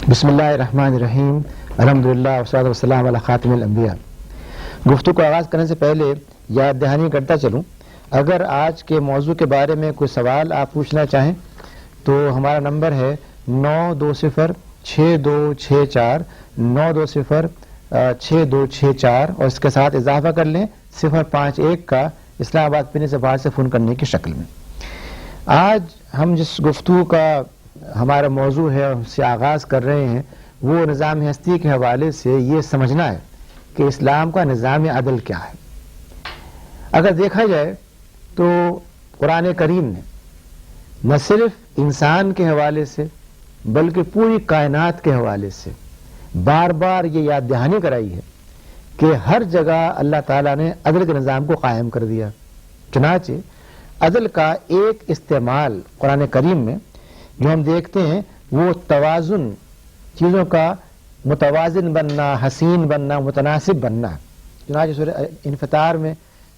بسم اللہ الرحمن الرحیم، الحمدللہ والصلاۃ والسلام علی خاتم الانبیاء۔ گفتگو کو آغاز کرنے سے پہلے یاد دہانی کرتا چلوں، اگر آج کے موضوع کے بارے میں کوئی سوال آپ پوچھنا چاہیں تو ہمارا نمبر ہے 92062629206264 اور اس کے ساتھ اضافہ کر لیں 051 کا اسلام آباد پنی سے باہر سے فون کرنے کی شکل میں۔ آج ہم جس گفتگو کا ہمارا موضوع ہے اس سے آغاز کر رہے ہیں وہ نظام ہستی کے حوالے سے یہ سمجھنا ہے کہ اسلام کا نظام عدل کیا ہے۔ اگر دیکھا جائے تو قرآن کریم نے نہ صرف انسان کے حوالے سے بلکہ پوری کائنات کے حوالے سے بار بار یہ یاد دہانی کرائی ہے کہ ہر جگہ اللہ تعالیٰ نے عدل کے نظام کو قائم کر دیا۔ چنانچہ عدل کا ایک استعمال قرآن کریم میں جو ہم دیکھتے ہیں وہ توازن، چیزوں کا متوازن بننا، حسین بننا، متناسب بننا۔ چنانچہ سورہ انفطار میں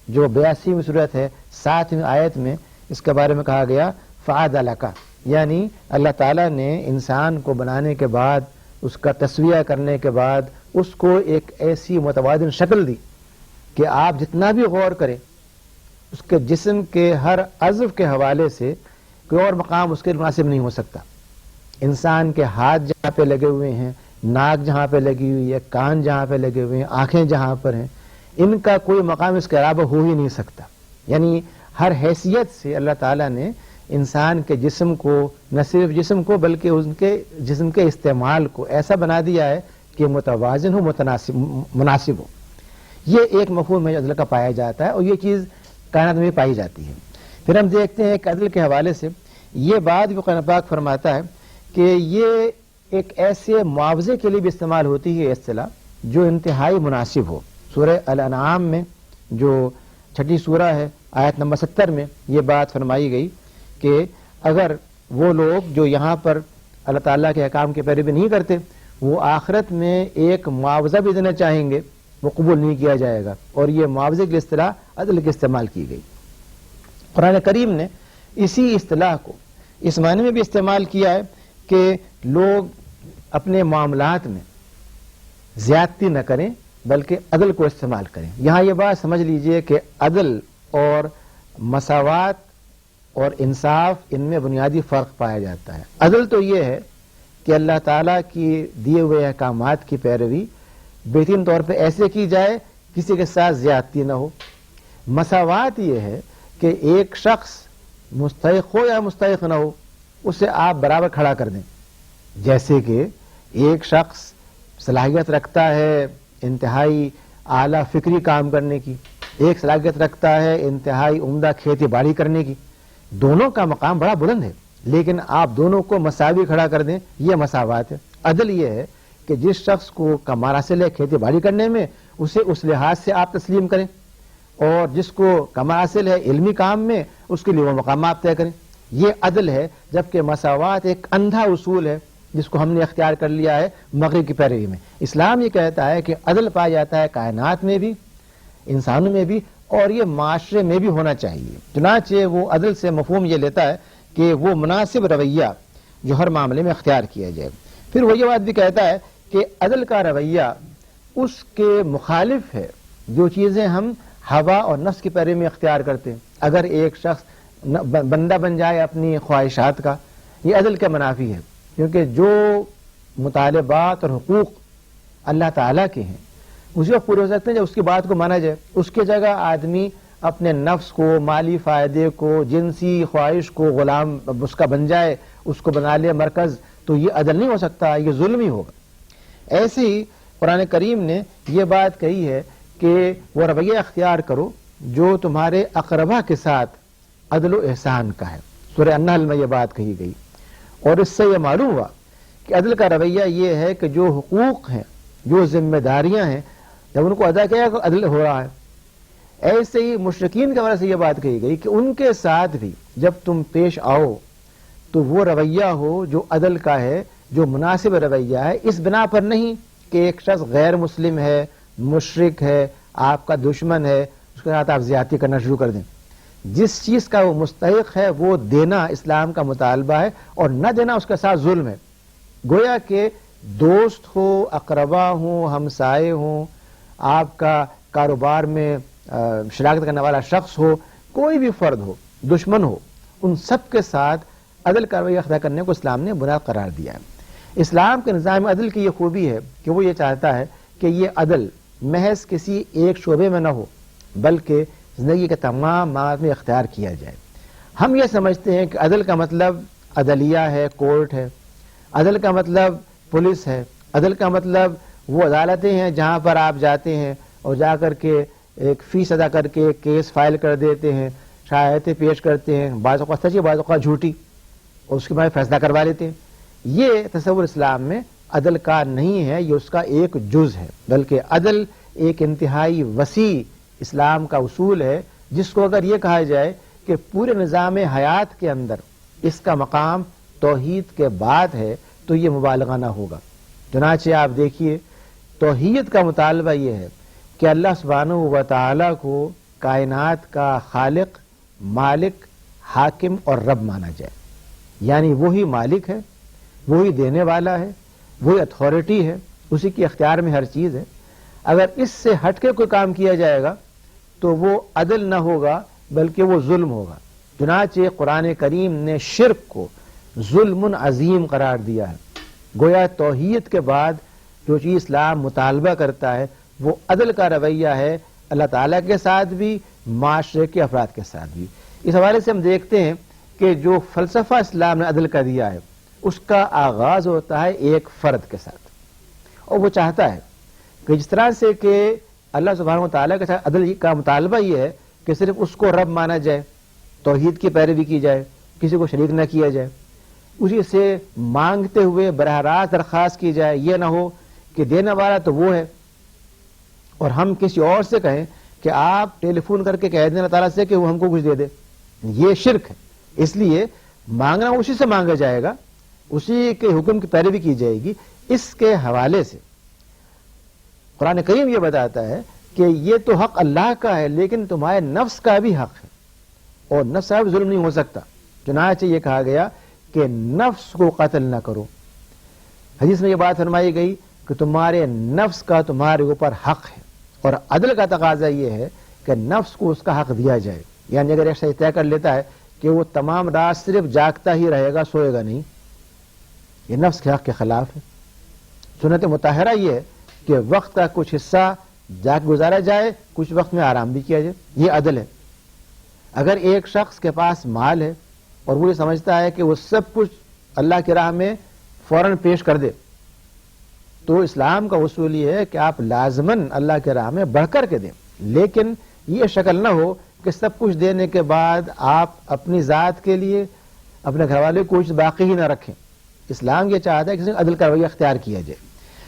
جو 82ویں سورت ہے 7ویں آیت میں اس کے بارے میں کہا گیا فعدل کا، یعنی اللہ تعالیٰ نے انسان کو بنانے کے بعد، اس کا تسویہ کرنے کے بعد اس کو ایک ایسی متوازن شکل دی کہ آپ جتنا بھی غور کریں اس کے جسم کے ہر عضو کے حوالے سے کوئی اور مقام اس کے مناسب نہیں ہو سکتا۔ انسان کے ہاتھ جہاں پہ لگے ہوئے ہیں، ناک جہاں پہ لگی ہوئی ہے، کان جہاں پہ لگے ہوئے ہیں، آنکھیں جہاں پر ہیں، ان کا کوئی مقام اس کے علاوہ ہو ہی نہیں سکتا۔ یعنی ہر حیثیت سے اللہ تعالیٰ نے انسان کے جسم کو، نہ صرف جسم کو بلکہ ان کے جسم کے استعمال کو ایسا بنا دیا ہے کہ متوازن ہو، مناسب ہو۔ یہ ایک مفہوم ہے عدل کا پایا جاتا ہے اور یہ چیز کائنات میں پائی جاتی ہے۔ پھر ہم دیکھتے ہیں کہ عدل کے حوالے سے یہ بات بھی قرآن پاک فرماتا ہے کہ یہ ایک ایسے معاوضے کے لیے بھی استعمال ہوتی ہے اصطلاح جو انتہائی مناسب ہو۔ سورہ الانعام میں جو 6 سورہ ہے آیت نمبر 70 میں یہ بات فرمائی گئی کہ اگر وہ لوگ جو یہاں پر اللہ تعالیٰ کے احکام کی پیروی نہیں کرتے وہ آخرت میں ایک معاوضہ بھی دینا چاہیں گے وہ قبول نہیں کیا جائے گا، اور یہ معاوضے کی اصطلاح عدل کی استعمال کی گئی۔ قرآن کریم نے اسی اصطلاح کو اس معنی میں بھی استعمال کیا ہے کہ لوگ اپنے معاملات میں زیادتی نہ کریں بلکہ عدل کو استعمال کریں۔ یہاں یہ بات سمجھ لیجئے کہ عدل اور مساوات اور انصاف ان میں بنیادی فرق پایا جاتا ہے۔ عدل تو یہ ہے کہ اللہ تعالیٰ کی دیے ہوئے احکامات کی پیروی بہترین طور پہ ایسے کی جائے کسی کے ساتھ زیادتی نہ ہو۔ مساوات یہ ہے کہ ایک شخص مستحق ہو یا مستحق نہ ہو اسے آپ برابر کھڑا کر دیں۔ جیسے کہ ایک شخص صلاحیت رکھتا ہے انتہائی اعلیٰ فکری کام کرنے کی، ایک صلاحیت رکھتا ہے انتہائی عمدہ کھیتی باڑی کرنے کی، دونوں کا مقام بڑا بلند ہے لیکن آپ دونوں کو مساوی کھڑا کر دیں، یہ مساوات ہے۔ عدل یہ ہے کہ جس شخص کو کمال حاصل ہے کھیتی باڑی کرنے میں اسے اس لحاظ سے آپ تسلیم کریں، اور جس کو کمال حاصل ہے علمی کام میں اس کے لیے وہ مقام آپ طے کریں۔ یہ عدل ہے، جبکہ مساوات ایک اندھا اصول ہے جس کو ہم نے اختیار کر لیا ہے مغرب کی پیروی میں۔ اسلام یہ کہتا ہے کہ عدل پایا جاتا ہے کائنات میں بھی، انسانوں میں بھی، اور یہ معاشرے میں بھی ہونا چاہیے۔ چنانچہ وہ عدل سے مفہوم یہ لیتا ہے کہ وہ مناسب رویہ جو ہر معاملے میں اختیار کیا جائے۔ پھر وہ یہ بات بھی کہتا ہے کہ عدل کا رویہ اس کے مخالف ہے جو چیزیں ہم ہوا اور نفس کی پیروی میں اختیار کرتے ہیں۔ اگر ایک شخص بندہ بن جائے اپنی خواہشات کا، یہ عدل کے منافی ہے، کیونکہ جو مطالبات اور حقوق اللہ تعالیٰ کے ہیں اسی وقت پورے ہو سکتے ہیں جب اس کی بات کو مانا جائے۔ اس کی جگہ آدمی اپنے نفس کو، مالی فائدے کو، جنسی خواہش کو غلام اس کا بن جائے، اس کو بنا لے مرکز، تو یہ عدل نہیں ہو سکتا، یہ ظلم ہی ہوگا۔ ایسے ہی قرآن کریم نے یہ بات کہی ہے کہ وہ رویہ اختیار کرو جو تمہارے اقربا کے ساتھ عدل و احسان کا ہے۔ سورہ النحل میں یہ بات کہی گئی، اور اس سے یہ معلوم ہوا کہ عدل کا رویہ یہ ہے کہ جو حقوق ہیں، جو ذمہ داریاں ہیں، جب ان کو ادا کیا تو عدل ہو رہا ہے۔ ایسے ہی مشرکین کے بارے سے یہ بات کہی گئی کہ ان کے ساتھ بھی جب تم پیش آؤ تو وہ رویہ ہو جو عدل کا ہے، جو مناسب رویہ ہے، اس بنا پر نہیں کہ ایک شخص غیر مسلم ہے، مشرک ہے، آپ کا دشمن ہے، اس کے ساتھ آپ زیادتی کرنا شروع کر دیں۔ جس چیز کا وہ مستحق ہے وہ دینا اسلام کا مطالبہ ہے، اور نہ دینا اس کے ساتھ ظلم ہے۔ گویا کہ دوست ہو، اقربا ہوں، ہمسائے ہوں، آپ کا کاروبار میں شراکت کرنے والا شخص ہو، کوئی بھی فرد ہو، دشمن ہو، ان سب کے ساتھ عدل کا رویہ اختیار کرنے کو اسلام نے بنیاد قرار دیا ہے۔ اسلام کے نظام عدل کی یہ خوبی ہے کہ وہ یہ چاہتا ہے کہ یہ عدل محض کسی ایک شعبے میں نہ ہو بلکہ زندگی کے تمام معاملات میں اختیار کیا جائے۔ ہم یہ سمجھتے ہیں کہ عدل کا مطلب عدلیہ ہے، کورٹ ہے، عدل کا مطلب پولیس ہے، عدل کا مطلب وہ عدالتیں ہیں جہاں پر آپ جاتے ہیں اور جا کر کے ایک فیس ادا کر کے کیس فائل کر دیتے ہیں، شہادتیں پیش کرتے ہیں، بعض اوقات سچی بعض اوقات جھوٹی، اور اس کے بعد فیصلہ کروا لیتے ہیں۔ یہ تصور اسلام میں عدل کا نہیں ہے، یہ اس کا ایک جز ہے، بلکہ عدل ایک انتہائی وسیع اسلام کا اصول ہے، جس کو اگر یہ کہا جائے کہ پورے نظام حیات کے اندر اس کا مقام توحید کے بعد ہے تو یہ مبالغہ نہ ہوگا۔ چنانچہ آپ دیکھیے توحید کا مطالبہ یہ ہے کہ اللہ سبحانہ و تعالی کو کائنات کا خالق، مالک، حاکم اور رب مانا جائے، یعنی وہی مالک ہے، وہی دینے والا ہے، وہی اتھارٹی ہے، اسی کے اختیار میں ہر چیز ہے۔ اگر اس سے ہٹ کے کوئی کام کیا جائے گا تو وہ عدل نہ ہوگا بلکہ وہ ظلم ہوگا۔ چنانچہ قرآن کریم نے شرک کو ظلم عظیم قرار دیا ہے۔ گویا توحید کے بعد جو چیز اسلام مطالبہ کرتا ہے وہ عدل کا رویہ ہے، اللہ تعالیٰ کے ساتھ بھی، معاشرے کے افراد کے ساتھ بھی۔ اس حوالے سے ہم دیکھتے ہیں کہ جو فلسفہ اسلام نے عدل کا دیا ہے اس کا آغاز ہوتا ہے ایک فرد کے ساتھ، اور وہ چاہتا ہے کہ جس طرح سے کہ اللہ سبحانہ و تعالیٰ کے ساتھ عدل کا مطالبہ یہ ہے کہ صرف اس کو رب مانا جائے، توحید کی پیروی کی جائے، کسی کو شریک نہ کیا جائے، اسی سے مانگتے ہوئے براہ راست درخواست کی جائے، یہ نہ ہو کہ دینے والا تو وہ ہے اور ہم کسی اور سے کہیں کہ آپ ٹیلی فون کر کے کہہ دیں اللہ تعالیٰ سے کہ وہ ہم کو کچھ دے دے۔ یہ شرک ہے، اس لیے مانگنا اسی سے مانگا جائے گا، اسی کے حکم کی پیروی کی جائے گی۔ اس کے حوالے سے قرآن کریم یہ بتاتا ہے کہ یہ تو حق اللہ کا ہے لیکن تمہارے نفس کا بھی حق ہے، اور نفس کا بھی ظلم نہیں ہو سکتا۔ چنانچہ یہ کہا گیا کہ نفس کو قتل نہ کرو۔ حدیث میں یہ بات فرمائی گئی کہ تمہارے نفس کا تمہارے اوپر حق ہے، اور عدل کا تقاضا یہ ہے کہ نفس کو اس کا حق دیا جائے۔ یعنی اگر ایک شخص طے کر لیتا ہے کہ وہ تمام رات صرف جاگتا ہی رہے گا، سوئے گا نہیں، یہ نفس کے حق کے خلاف ہے۔ سنت مطہرہ یہ ہے کہ وقت کا کچھ حصہ جاگ گزارا جائے، کچھ وقت میں آرام بھی کیا جائے، یہ عدل ہے۔ اگر ایک شخص کے پاس مال ہے اور وہ یہ سمجھتا ہے کہ وہ سب کچھ اللہ کی راہ میں فوراً پیش کر دے، تو اسلام کا اصول یہ ہے کہ آپ لازماً اللہ کی راہ میں بڑھ کر کے دیں، لیکن یہ شکل نہ ہو کہ سب کچھ دینے کے بعد آپ اپنی ذات کے لیے اپنے گھر والے کو کچھ باقی ہی نہ رکھیں۔ اسلام یہ چاہتا ہے کہ عدل کا رویہ اختیار کیا جائے۔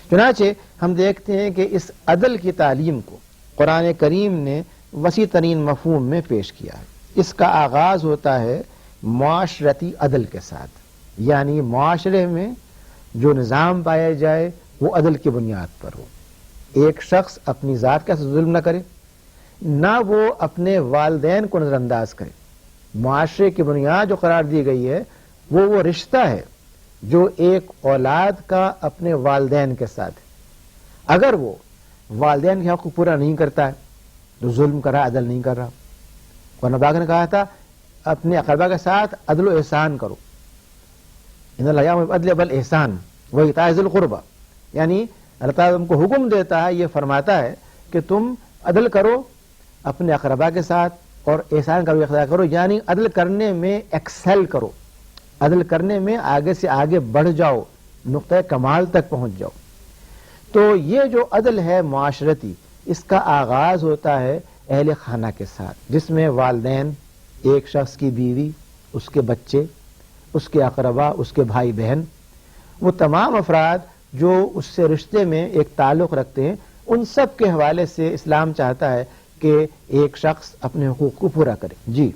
چنانچہ ہم دیکھتے ہیں کہ اس عدل کی تعلیم کو قرآن کریم نے وسیع ترین مفہوم میں پیش کیا ہے۔ اس کا آغاز ہوتا ہے معاشرتی عدل کے ساتھ، یعنی معاشرے میں جو نظام پایا جائے وہ عدل کی بنیاد پر ہو۔ ایک شخص اپنی ذات کا ظلم نہ کرے، نہ وہ اپنے والدین کو نظر انداز کرے۔ معاشرے کی بنیاد جو قرار دی گئی ہے وہ رشتہ ہے جو ایک اولاد کا اپنے والدین کے ساتھ ہے۔ اگر وہ والدین کے حق کو پورا نہیں کرتا ہے تو ظلم کر رہا، عدل نہیں کر رہا۔ قرآن پاک نے کہا تھا اپنے اقربا کے ساتھ عدل و احسان کرو، ان اللہ یأمر بالعدل والاحسان وایتاء ذی القربی، یعنی اللہ تعالیٰ تم کو حکم دیتا ہے، یہ فرماتا ہے کہ تم عدل کرو اپنے اقربا کے ساتھ اور احسان کا بھی اختیار کرو، یعنی عدل کرنے میں ایکسل کرو، عدل کرنے میں آگے سے آگے بڑھ جاؤ، نقطۂ کمال تک پہنچ جاؤ۔ تو یہ جو عدل ہے معاشرتی، اس کا آغاز ہوتا ہے اہل خانہ کے ساتھ، جس میں والدین، ایک شخص کی بیوی، اس کے بچے، اس کے اقربا، اس کے بھائی بہن، وہ تمام افراد جو اس سے رشتے میں ایک تعلق رکھتے ہیں، ان سب کے حوالے سے اسلام چاہتا ہے کہ ایک شخص اپنے حقوق کو پورا کرے۔ جی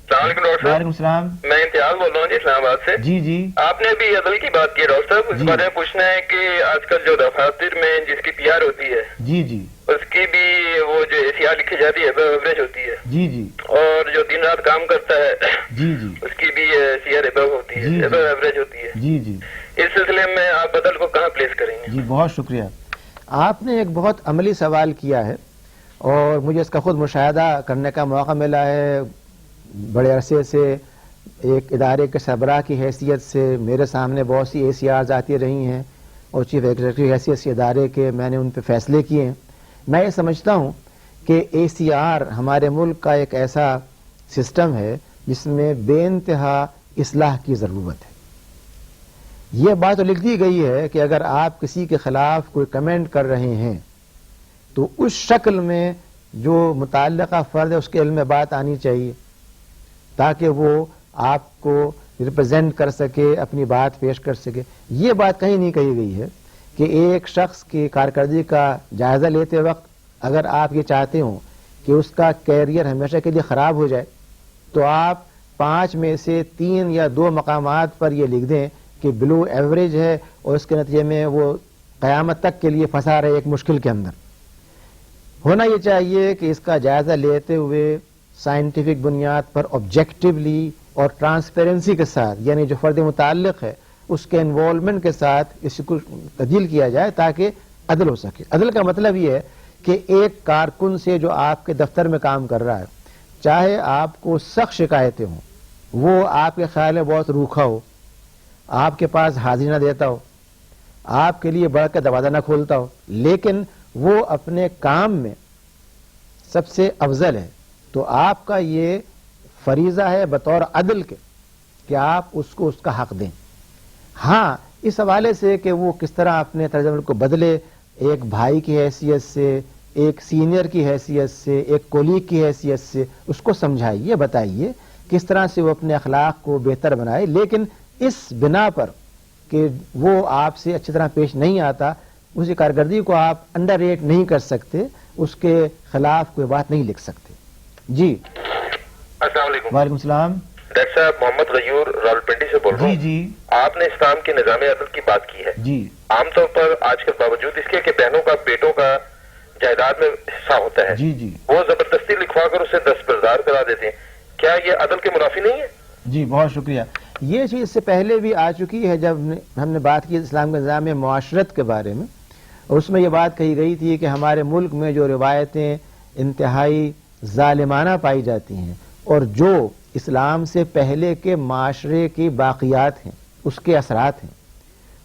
السلام علیکم ڈاکٹر صاحب۔ وعلیکم السلام۔ میں امتیاز بول رہا ہوں جی، اسلام آباد سے۔ جی آپ نے ابھی عدل کی بات کی ڈاکٹر صاحب، اس بارے میں پوچھنا ہے کہ آج کل جو دفاتر میں جس کی PR ہوتی ہے، جی اس کی بھی وہ جو ACR لکھی جاتی ہے ایوریج ہوتی ہے جی جی اور جو دن رات کام کرتا ہے جی جی اس کی بھی ACR ابو ہوتی ہے جی ابو ایوریج ہوتی ہے. جی جی اس سلسلے میں آپ عدل کو کہاں پلیس کریں گے؟ جی بہت شکریہ. آپ نے ایک بہت عملی سوال کیا ہے اور مجھے اس کا خود مشاہدہ کرنے کا موقع ملا ہے. بڑے عرصے سے ایک ادارے کے سربراہ کی حیثیت سے میرے سامنے بہت سی ACRs آتی رہی ہیں اور چیف ایگزیکٹو کی حیثیت سے ادارے کے میں نے ان پہ فیصلے کیے ہیں. میں یہ سمجھتا ہوں کہ ACR ہمارے ملک کا ایک ایسا سسٹم ہے جس میں بے انتہا اصلاح کی ضرورت ہے. یہ بات تو لکھ دی گئی ہے کہ اگر آپ کسی کے خلاف کوئی کمنٹ کر رہے ہیں تو اس شکل میں جو متعلقہ فرد ہے اس کے علم میں بات آنی چاہیے تاکہ وہ آپ کو ریپرزینٹ کر سکے, اپنی بات پیش کر سکے. یہ بات کہیں نہیں کہی گئی ہے کہ ایک شخص کی کارکردگی کا جائزہ لیتے وقت اگر آپ یہ چاہتے ہوں کہ اس کا کیریئر ہمیشہ کے لیے خراب ہو جائے تو آپ 5 میں سے 3 یا 2 مقامات پر یہ لکھ دیں کہ بلو ایوریج ہے اور اس کے نتیجے میں وہ قیامت تک کے لیے پھنسا رہے ایک مشکل کے اندر. ہونا یہ چاہیے کہ اس کا جائزہ لیتے ہوئے سائنٹیفک بنیاد پر آبجیکٹیولی اور ٹرانسپیرنسی کے ساتھ, یعنی جو فرد متعلق ہے اس کے انوالومنٹ کے ساتھ اس کو تبدیل کیا جائے تاکہ عدل ہو سکے. عدل کا مطلب یہ ہے کہ ایک کارکن سے جو آپ کے دفتر میں کام کر رہا ہے, چاہے آپ کو سخت شکایتیں ہوں, وہ آپ کے خیال میں بہت روکھا ہو, آپ کے پاس حاضری نہ دیتا ہو, آپ کے لیے بڑھ کے دروازہ نہ کھولتا ہو, لیکن وہ اپنے کام میں سب سے افضل ہے, تو آپ کا یہ فریضہ ہے بطور عدل کے کہ آپ اس کو اس کا حق دیں. ہاں, اس حوالے سے کہ وہ کس طرح اپنے طرز عمل کو بدلے, ایک بھائی کی حیثیت سے, ایک سینئر کی حیثیت سے, ایک کولیگ کی حیثیت سے اس کو سمجھائیے, بتائیے کس طرح سے وہ اپنے اخلاق کو بہتر بنائے. لیکن اس بنا پر کہ وہ آپ سے اچھی طرح پیش نہیں آتا, اس کی کارکردگی کو آپ انڈر ریٹ نہیں کر سکتے, اس کے خلاف کوئی بات نہیں لکھ سکتے. جی السلام علیکم. وعلیکم السلام. ڈاکٹر صاحب محمد غیور راولپنڈی سے بول رہا ہوں. جی آپ نے اسلام کے نظام عدل کی بات کی ہے. جی عام طور پر آج کل باوجود اس کے کہ بہنوں کا بیٹوں کا جائیداد میں حصہ ہوتا ہے, جی جی وہ زبردستی لکھوا کر اسے دستبردار کرا دیتے ہیں. کیا یہ عدل کے منافی نہیں ہے؟ جی بہت شکریہ. یہ چیز اس سے پہلے بھی آ چکی ہے جب ہم نے بات کی اسلام کے نظام معاشرت کے بارے میں, اور اس میں یہ بات کہی گئی تھی کہ ہمارے ملک میں جو روایتیں انتہائی ظالمانہ پائی جاتی ہیں اور جو اسلام سے پہلے کے معاشرے کی باقیات ہیں, اس کے اثرات ہیں,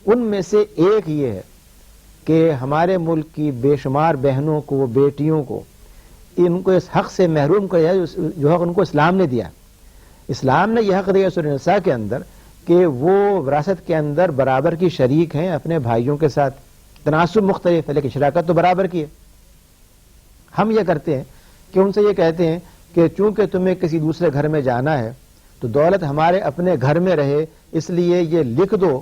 ان میں سے ایک یہ ہے کہ ہمارے ملک کی بے شمار بہنوں کو, بیٹیوں کو, ان کو اس حق سے محروم کر دیا جو حق ان کو اسلام نے دیا. اسلام نے یہ حق دیا سورہ نساء کے اندر کہ وہ وراثت کے اندر برابر کی شریک ہیں اپنے بھائیوں کے ساتھ. تناسب مختلف ہے لیکن شراکت تو برابر کی ہے. ہم یہ کرتے ہیں کہ ان سے یہ کہتے ہیں کہ چونکہ تمہیں کسی دوسرے گھر میں جانا ہے تو دولت ہمارے اپنے گھر میں رہے, اس لیے یہ لکھ دو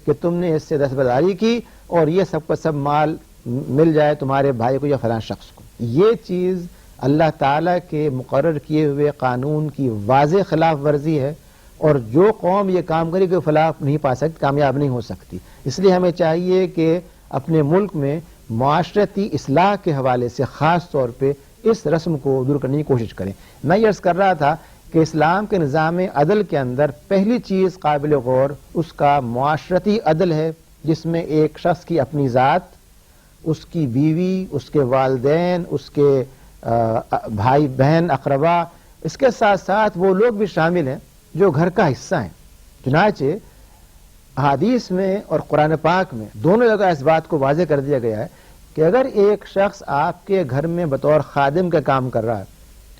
کہ تم نے اس سے دستبرداری کی اور یہ سب کا سب مال مل جائے تمہارے بھائی کو یا فلاں شخص کو. یہ چیز اللہ تعالیٰ کے مقرر کیے ہوئے قانون کی واضح خلاف ورزی ہے, اور جو قوم یہ کام کرے کہ فلاح نہیں پا سکتی, کامیاب نہیں ہو سکتی. اس لیے ہمیں چاہیے کہ اپنے ملک میں معاشرتی اصلاح کے حوالے سے خاص طور پہ اس رسم کو دور کرنے کی کوشش کریں. میں یہ عرض کر رہا تھا کہ اسلام کے نظام عدل کے اندر پہلی چیز قابل غور اس کا معاشرتی عدل ہے, جس میں ایک شخص کی اپنی ذات, اس کی بیوی, اس کے والدین, اس کے بھائی بہن اقربا, اس کے ساتھ ساتھ وہ لوگ بھی شامل ہیں جو گھر کا حصہ ہیں. چنانچہ حدیث میں اور قرآن پاک میں دونوں جگہ اس بات کو واضح کر دیا گیا ہے کہ اگر ایک شخص آپ کے گھر میں بطور خادم کا کام کر رہا ہے,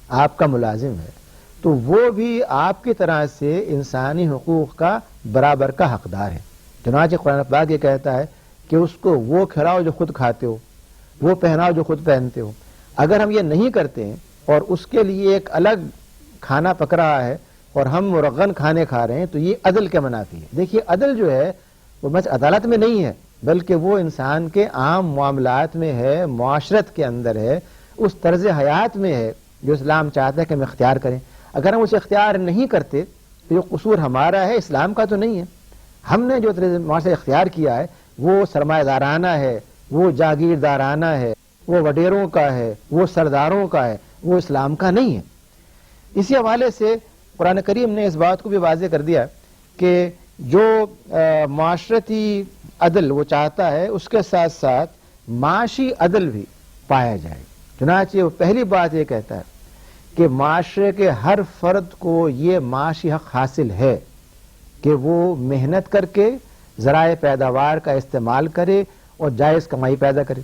آپ کا ملازم ہے, تو وہ بھی آپ کی طرح سے انسانی حقوق کا برابر کا حقدار ہے. چنانچہ قرآن پاک یہ کہتا ہے کہ اس کو وہ کھلاؤ جو خود کھاتے ہو, وہ پہناؤ جو خود پہنتے ہو. اگر ہم یہ نہیں کرتے ہیں اور اس کے لیے ایک الگ کھانا پک رہا ہے اور ہم مرغن کھانے کھا رہے ہیں تو یہ عدل کے منافی ہے. دیکھیے عدل جو ہے وہ بس عدالت میں نہیں ہے بلکہ وہ انسان کے عام معاملات میں ہے, معاشرت کے اندر ہے, اس طرز حیات میں ہے جو اسلام چاہتا ہے کہ ہم اختیار کریں. اگر ہم اسے اختیار نہیں کرتے تو یہ قصور ہمارا ہے, اسلام کا تو نہیں ہے. ہم نے جو طرز معاشرت اختیار کیا ہے وہ سرمایہ دارانہ ہے, وہ جاگیردارانہ ہے, وہ وڈیروں کا ہے، وہ سرداروں کا ہے، وہ اسلام کا نہیں ہے۔ اسی حوالے سے قرآن کریم نے اس بات کو بھی واضح کر دیا کہ جو معاشرتی عدل وہ چاہتا ہے اس کے ساتھ ساتھ معاشی عدل بھی پایا جائے۔ چنانچہ وہ پہلی بات یہ کہتا ہے کہ معاشرے کے ہر فرد کو یہ معاشی حق حاصل ہے کہ وہ محنت کر کے ذرائع پیداوار کا استعمال کرے اور جائز کمائی پیدا کرے۔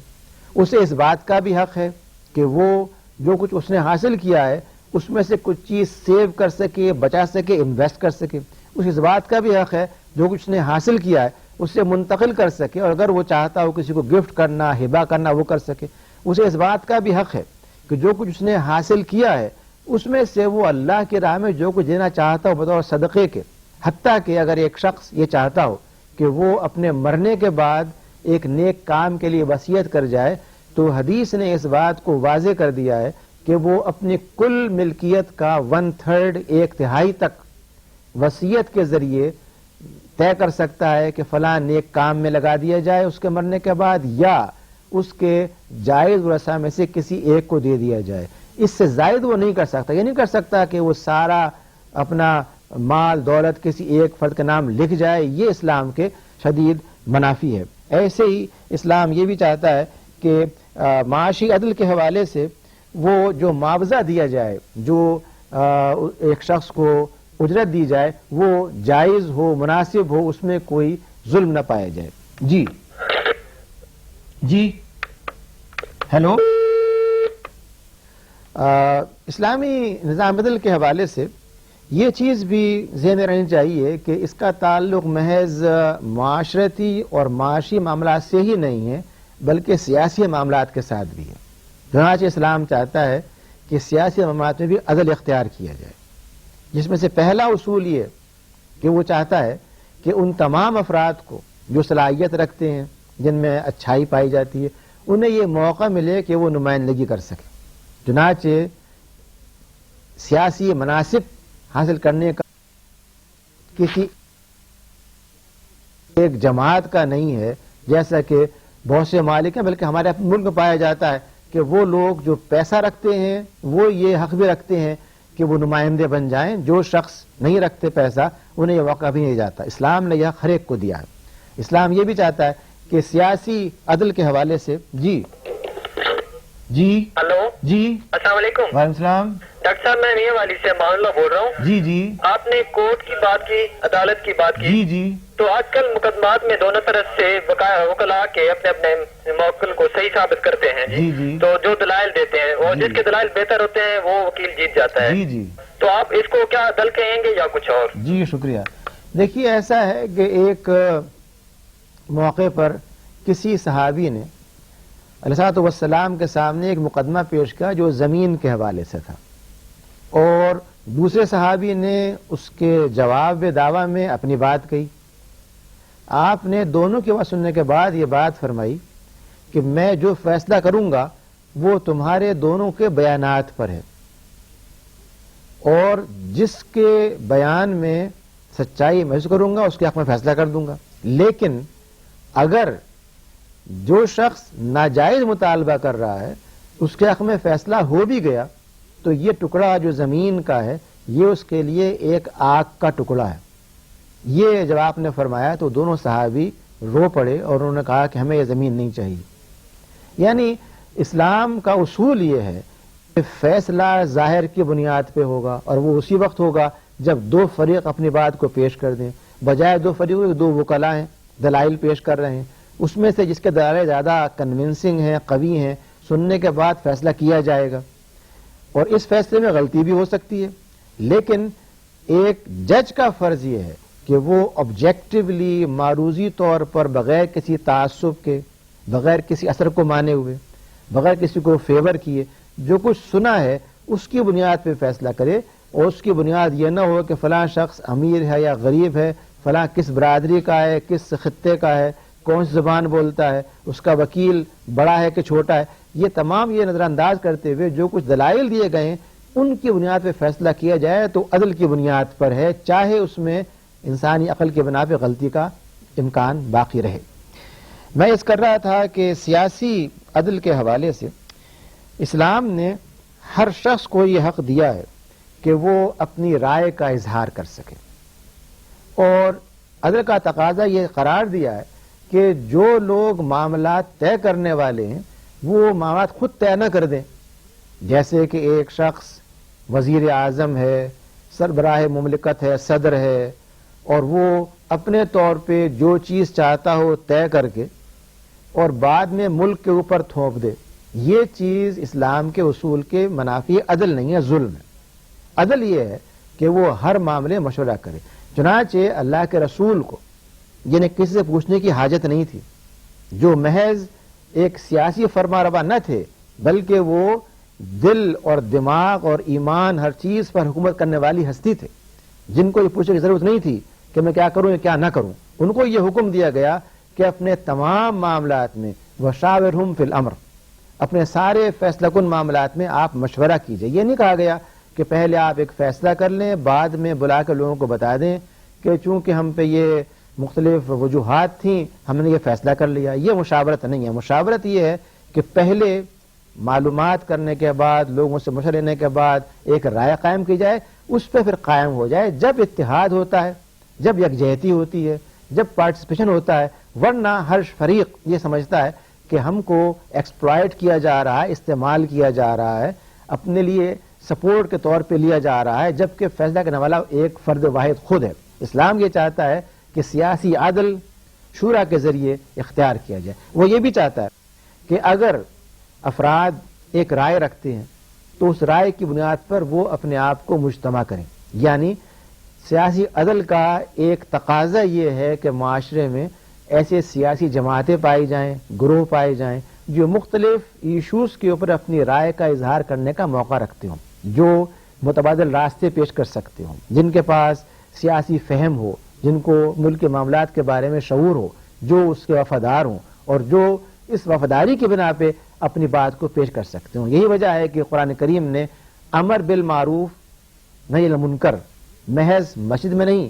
اسے اس بات کا بھی حق ہے کہ وہ جو کچھ اس نے حاصل کیا ہے اس میں سے کچھ چیز سیو کر سکے، بچا سکے، انویسٹ کر سکے۔ اس بات کا بھی حق ہے جو کچھ نے حاصل کیا ہے اسے منتقل کر سکے، اور اگر وہ چاہتا ہو کسی کو گفٹ کرنا، ہبہ کرنا، وہ کر سکے۔ اسے اس بات کا بھی حق ہے کہ جو کچھ اس نے حاصل کیا ہے اس میں سے وہ اللہ کی راہ میں جو کچھ دینا چاہتا ہو بطور صدقے کے، حتیٰ کہ اگر ایک شخص یہ چاہتا ہو کہ وہ اپنے مرنے کے بعد ایک نیک کام کے لیے وصیت کر جائے، تو حدیث نے اس بات کو واضح کر دیا ہے کہ وہ اپنی کل ملکیت کا 1/3 ایک تہائی تک وصیت کے ذریعے طے کر سکتا ہے کہ فلاں نیک کام میں لگا دیا جائے اس کے مرنے کے بعد، یا اس کے جائز ورثہ میں سے کسی ایک کو دے دیا جائے۔ اس سے زائد وہ نہیں کر سکتا۔ یہ نہیں کر سکتا کہ وہ سارا اپنا مال دولت کسی ایک فرد کے نام لکھ جائے، یہ اسلام کے شدید منافی ہے۔ ایسے ہی اسلام یہ بھی چاہتا ہے کہ معاشی عدل کے حوالے سے وہ جو معاوضہ دیا جائے، جو ایک شخص کو اجرت دی جائے، وہ جائز ہو، مناسب ہو، اس میں کوئی ظلم نہ پایا جائے۔ جی جی ہیلو، اسلامی نظام عدل کے حوالے سے یہ چیز بھی ذہن میں رہنی چاہیے کہ اس کا تعلق محض معاشرتی اور معاشی معاملات سے ہی نہیں ہے بلکہ سیاسی معاملات کے ساتھ بھی ہے۔ چنانچہ اسلام چاہتا ہے کہ سیاسی معاملات میں بھی عدل اختیار کیا جائے، جس میں سے پہلا اصول یہ کہ وہ چاہتا ہے کہ ان تمام افراد کو جو صلاحیت رکھتے ہیں، جن میں اچھائی پائی جاتی ہے، انہیں یہ موقع ملے کہ وہ نمائندگی کر سکیں۔ چنانچہ سیاسی مناصب حاصل کرنے کا کسی ایک جماعت کا نہیں ہے، جیسا کہ بہت سے ممالک ہیں، بلکہ ہمارے ملک میں پایا جاتا ہے کہ وہ لوگ جو پیسہ رکھتے ہیں وہ یہ حق بھی رکھتے ہیں کہ وہ نمائندے بن جائیں، جو شخص نہیں رکھتے پیسہ انہیں یہ موقع بھی نہیں جاتا۔ اسلام نے یہ ہر ایک کو دیا ہے۔ اسلام یہ بھی چاہتا ہے کہ سیاسی عدل کے حوالے سے جی ہلو جی السلام علیکم۔ وعلیکم السلام۔ ڈاکٹر صاحب میں میاں والی سے معاملہ بول رہا ہوں۔ جی آپ نے کورٹ کی بات کی، عدالت کی بات کی۔ جی تو آج کل مقدمات میں دونوں طرف سے وکلاء کے اپنے اپنے موکل کو صحیح ثابت کرتے ہیں جی تو جو دلائل دیتے ہیں اور جس کے دلائل بہتر ہوتے ہیں وہ وکیل جیت جاتا ہے۔ جی تو آپ اس کو کیا عدل کہیں گے یا کچھ اور؟ جی شکریہ۔ دیکھیے ایسا ہے کہ ایک موقع پر کسی صحابی نے علیہ الصلوۃ والسلام کے سامنے ایک مقدمہ پیش کیا جو زمین کے حوالے سے تھا، اور دوسرے صحابی نے اس کے جواب دعویٰ میں اپنی بات کہی۔ آپ نے دونوں کی بات سننے کے بعد یہ بات فرمائی کہ میں جو فیصلہ کروں گا وہ تمہارے دونوں کے بیانات پر ہے، اور جس کے بیان میں سچائی محسوس کروں گا اس کے حق میں فیصلہ کر دوں گا، لیکن اگر جو شخص ناجائز مطالبہ کر رہا ہے اس کے حق میں فیصلہ ہو بھی گیا تو یہ ٹکڑا جو زمین کا ہے یہ اس کے لیے ایک آگ کا ٹکڑا ہے۔ یہ جب آپ نے فرمایا تو دونوں صحابی رو پڑے اور انہوں نے کہا کہ ہمیں یہ زمین نہیں چاہیے۔ یعنی اسلام کا اصول یہ ہے کہ فیصلہ ظاہر کی بنیاد پہ ہوگا، اور وہ اسی وقت ہوگا جب دو فریق اپنی بات کو پیش کر دیں، بجائے دو فریقوں دو وکلاء ہیں دلائل پیش کر رہے ہیں، اس میں سے جس کے دلائل زیادہ کنونسنگ ہیں، قوی ہیں، سننے کے بعد فیصلہ کیا جائے گا۔ اور اس فیصلے میں غلطی بھی ہو سکتی ہے، لیکن ایک جج کا فرض یہ ہے کہ وہ آبجیکٹیولی معروضی طور پر بغیر کسی تعصب کے، بغیر کسی اثر کو مانے ہوئے، بغیر کسی کو فیور کیے جو کچھ سنا ہے اس کی بنیاد پہ فیصلہ کرے، اور اس کی بنیاد یہ نہ ہو کہ فلاں شخص امیر ہے یا غریب ہے، فلاں کس برادری کا ہے، کس خطے کا ہے، کون سی زبان بولتا ہے، اس کا وکیل بڑا ہے کہ چھوٹا ہے۔ یہ تمام یہ نظر انداز کرتے ہوئے جو کچھ دلائل دیے گئے ہیں ان کی بنیاد پہ فیصلہ کیا جائے تو عدل کی بنیاد پر ہے، چاہے اس میں انسانی عقل کی بنا پہ غلطی کا امکان باقی رہے۔ میں اس کر رہا تھا کہ سیاسی عدل کے حوالے سے اسلام نے ہر شخص کو یہ حق دیا ہے کہ وہ اپنی رائے کا اظہار کر سکے، اور عدل کا تقاضا یہ قرار دیا ہے کہ جو لوگ معاملات طے کرنے والے ہیں وہ معاملات خود طے نہ کر دیں. جیسے کہ ایک شخص وزیر اعظم ہے، سربراہ مملکت ہے، صدر ہے، اور وہ اپنے طور پہ جو چیز چاہتا ہو طے کر کے اور بعد میں ملک کے اوپر تھوپ دے، یہ چیز اسلام کے اصول کے منافی عدل نہیں ہے، ظلم ہے. عدل یہ ہے کہ وہ ہر معاملے مشورہ کرے. چنانچہ اللہ کے رسول کو جنہیں کسی سے پوچھنے کی حاجت نہیں تھی، جو محض ایک سیاسی فرما روا نہ تھے بلکہ وہ دل اور دماغ اور ایمان ہر چیز پر حکومت کرنے والی ہستی تھے، جن کو یہ پوچھنے کی ضرورت نہیں تھی کہ میں کیا کروں یا کیا نہ کروں. ان کو یہ حکم دیا گیا کہ اپنے تمام معاملات میں وشاورہم فی الامر، اپنے سارے فیصلہ کن معاملات میں آپ مشورہ کیجئے. یہ نہیں کہا گیا کہ پہلے آپ ایک فیصلہ کر لیں بعد میں بلا کے لوگوں کو بتا دیں کہ چونکہ ہم پہ یہ مختلف وجوہات تھیں ہم نے یہ فیصلہ کر لیا. یہ مشاورت نہیں ہے. مشاورت یہ ہے کہ پہلے معلومات کرنے کے بعد، لوگوں سے مشورہ لینے کے بعد ایک رائے قائم کی جائے، اس پہ پھر قائم ہو جائے جب اتحاد ہوتا ہے، جب یکجہتی ہوتی ہے، جب پارٹیسپیشن ہوتا ہے. ورنہ ہر فریق یہ سمجھتا ہے کہ ہم کو ایکسپلائٹ کیا جا رہا ہے، استعمال کیا جا رہا ہے، اپنے لیے سپورٹ کے طور پہ لیا جا رہا ہے، جبکہ فیصلہ کرنے والا ایک فرد واحد خود ہے. اسلام یہ چاہتا ہے کہ سیاسی عدل شورا کے ذریعے اختیار کیا جائے. وہ یہ بھی چاہتا ہے کہ اگر افراد ایک رائے رکھتے ہیں تو اس رائے کی بنیاد پر وہ اپنے آپ کو مجتمع کریں. یعنی سیاسی عدل کا ایک تقاضا یہ ہے کہ معاشرے میں ایسے سیاسی جماعتیں پائی جائیں، گروہ پائے جائیں جو مختلف ایشوز کے اوپر اپنی رائے کا اظہار کرنے کا موقع رکھتے ہوں، جو متبادل راستے پیش کر سکتے ہوں، جن کے پاس سیاسی فہم ہو، جن کو ملک کے معاملات کے بارے میں شعور ہو، جو اس کے وفادار ہوں اور جو اس وفاداری کی بنا پہ اپنی بات کو پیش کر سکتے ہوں. یہی وجہ ہے کہ قرآن کریم نے امر بالمعروف نہی عن المنکر محض مسجد میں نہیں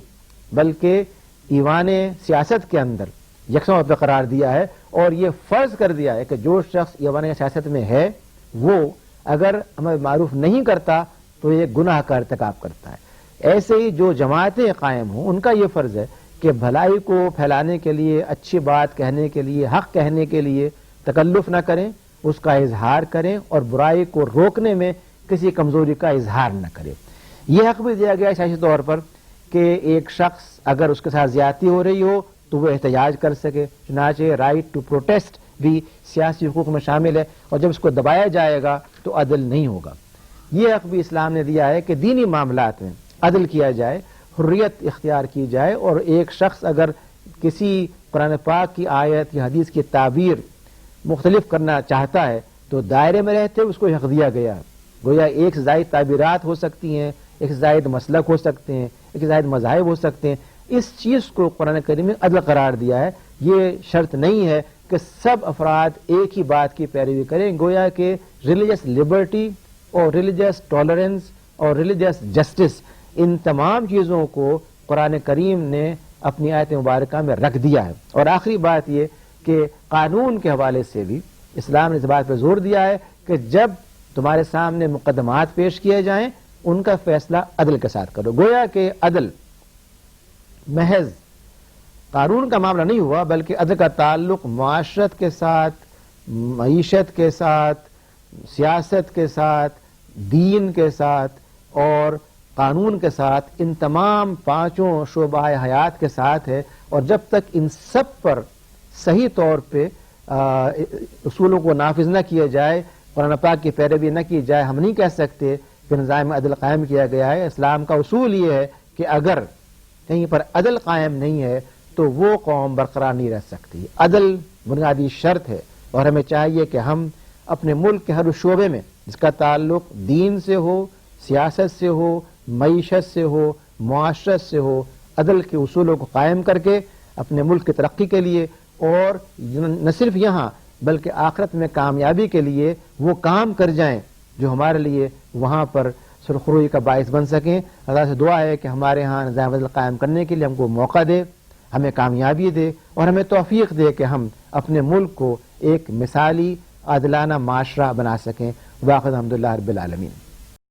بلکہ ایوان سیاست کے اندر یکساں طور پہ قرار دیا ہے، اور یہ فرض کر دیا ہے کہ جو شخص ایوان سیاست میں ہے وہ اگر امر بالمعروف نہیں کرتا تو یہ گناہ کا ارتکاب کرتا ہے. ایسے ہی جو جماعتیں قائم ہوں ان کا یہ فرض ہے کہ بھلائی کو پھیلانے کے لیے، اچھی بات کہنے کے لیے، حق کہنے کے لیے تکلف نہ کریں، اس کا اظہار کریں اور برائی کو روکنے میں کسی کمزوری کا اظہار نہ کریں. یہ حق بھی دیا گیا ہے سیاسی طور پر کہ ایک شخص اگر اس کے ساتھ زیادتی ہو رہی ہو تو وہ احتجاج کر سکے. چنانچہ رائٹ ٹو پروٹیسٹ بھی سیاسی حقوق میں شامل ہے، اور جب اس کو دبایا جائے گا تو عدل نہیں ہوگا. یہ حق بھی اسلام نے دیا ہے کہ دینی معاملات میں عدل کیا جائے، حریت اختیار کی جائے، اور ایک شخص اگر کسی قرآن پاک کی آیت یا حدیث کی تعبیر مختلف کرنا چاہتا ہے تو دائرے میں رہتے اس کو حق دیا گیا ہے. گویا ایک سے زائد تعبیرات ہو سکتی ہیں، ایک سے زائد مسلک ہو سکتے ہیں، ایک سے زائد مذاہب ہو سکتے ہیں. اس چیز کو قرآن کریم نے عدل قرار دیا ہے. یہ شرط نہیں ہے کہ سب افراد ایک ہی بات کی پیروی کریں. گویا کہ ریلیجس لبرٹی اور ریلیجس ٹالرنس اور ریلیجس جسٹس، ان تمام چیزوں کو قرآن کریم نے اپنی آیت مبارکہ میں رکھ دیا ہے. اور آخری بات یہ کہ قانون کے حوالے سے بھی اسلام نے اس بات پر زور دیا ہے کہ جب تمہارے سامنے مقدمات پیش کیے جائیں ان کا فیصلہ عدل کے ساتھ کرو. گویا کہ عدل محض قانون کا معاملہ نہیں ہوا بلکہ عدل کا تعلق معاشرت کے ساتھ، معیشت کے ساتھ، سیاست کے ساتھ، دین کے ساتھ اور قانون کے ساتھ، ان تمام پانچوں شعبہ حیات کے ساتھ ہے. اور جب تک ان سب پر صحیح طور پہ اصولوں کو نافذ نہ کیا جائے، قرآن پاک کی پیروی نہ کی جائے، ہم نہیں کہہ سکتے کہ نظام عدل قائم کیا گیا ہے. اسلام کا اصول یہ ہے کہ اگر کہیں پر عدل قائم نہیں ہے تو وہ قوم برقرار نہیں رہ سکتی. عدل بنیادی شرط ہے، اور ہمیں چاہیے کہ ہم اپنے ملک کے ہر شعبے میں جس کا تعلق دین سے ہو، سیاست سے ہو، معیشت سے ہو، معاشرت سے ہو، عدل کے اصولوں کو قائم کر کے اپنے ملک کی ترقی کے لیے اور نہ صرف یہاں بلکہ آخرت میں کامیابی کے لیے وہ کام کر جائیں جو ہمارے لیے وہاں پر سرخروئی کا باعث بن سکیں. اللہ سے دعا ہے کہ ہمارے ہاں نظام عدل قائم کرنے کے لیے ہم کو موقع دے، ہمیں کامیابی دے اور ہمیں توفیق دے کہ ہم اپنے ملک کو ایک مثالی عادلانہ معاشرہ بنا سکیں. واخر الحمدللہ رب العالمین.